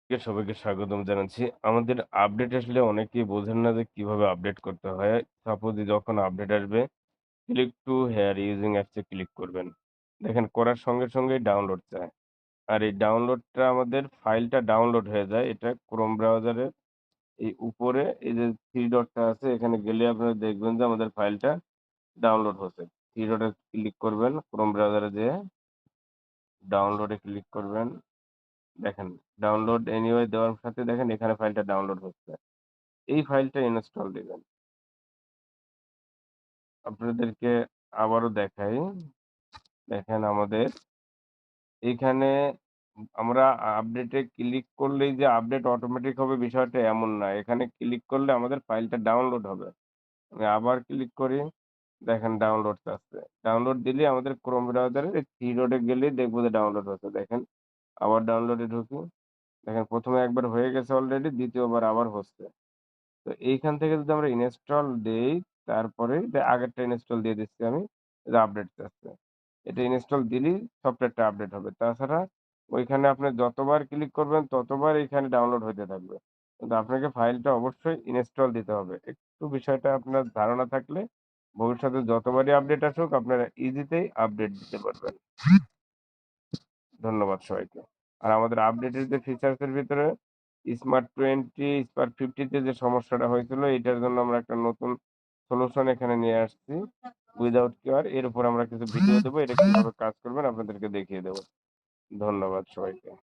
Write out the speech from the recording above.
সবাইকে স্বাগতম জানাচ্ছি। আমাদের আপডেট আসলে অনেকেই বোঝেন না যে কিভাবে আপডেট করতে হয়। সাপোজ যখন আপডেট আসবে click to here using apps এ ক্লিক করবেন। দেখেন করার সঙ্গে সঙ্গেই ডাউনলোড চায়। আর এই ডাউনলোডটা আমাদের ফাইলটা ডাউনলোড হয়ে যায়। এটা ক্রোম ব্রাউজারের এই উপরে এই যে 3 ডটটা আছে এখানে গেলে আপনারা দেখবেন যে আমাদের ফাইলটা ডাউনলোড হচ্ছে। 3 ডটে ক্লিক করবেন ক্রোম ব্রাউজারে যেয়ে ডাউনলোডে ক্লিক করবেন। দেখেন ডাউনলোড এনিওয়ে দেওয়ার সাথে দেখেন এখানে ফাইলটা ডাউনলোড হচ্ছে। এই ফাইলটা ইনস্টল দিবেন। আপনাদেরকে আবারও দেখাই। দেখেন আমাদের এইখানে আমরা আপডেটে ক্লিক করলেই যে আপডেট অটোমেটিক হবে বিষয়টা এমন না। এখানে ক্লিক করলে আমাদের ফাইলটা ডাউনলোড হবে। আমি আবার ক্লিক করি, দেখেন ডাউনলোড চাচ্ছে। ডাউনলোড দিলেই আমাদের ক্রোম ব্রাউজারে এই 3 ডটে গেলেই দেখব যে ডাউনলোড হচ্ছে। দেখেন আবার ডাউনলোডে ঢুকি। দেখেন ১ম এ একবার হয়ে গেছে অলরেডি, ২য় বার আবার হচ্ছে। তো এইখান থেকে যদি আমরা ইনস্টল দেই, তারপরে আগেরটা ইনস্টল দিয়ে দিচ্ছি আমি। এটা আপডেট চাচ্ছে। এটা ইনস্টল দিলেই সফটওয়্যারটা আপডেট হবে। তাছাড়া ওইখানে আপনি যতবার ক্লিক করবেন ততবার এইখানে ডাউনলোড হইতে থাকবে। কিন্তু আপনাকে ফাইলটা অবশ্যই ইনস্টল দিতে হবে। একটু বিষয়টা আপনার ধারণা থাকলে ভবিষ্যতে যতবারই আপডেট আসুক আপনারা ইজিতেই আপডেট দিতে পারবেন। ধন্যবাদ সবাইকে। আর আমাদের আপডেটের যে ফিচারস এর ভিতরে স্মার্ট 20, স্মার্ট 50 তে যে সমস্যাটা হয়েছিল এটার জন্য আমরা একটা নতুন সলিউশন এখানে নিয়ে আসছি। উইথআউট কিউআর এর উপর আমরা কিছু ভিডিও দেব। এটা কিভাবে কাজ করবেন আপনাদেরকে দেখিয়ে দেব। ধন্যবাদ সবাইকে।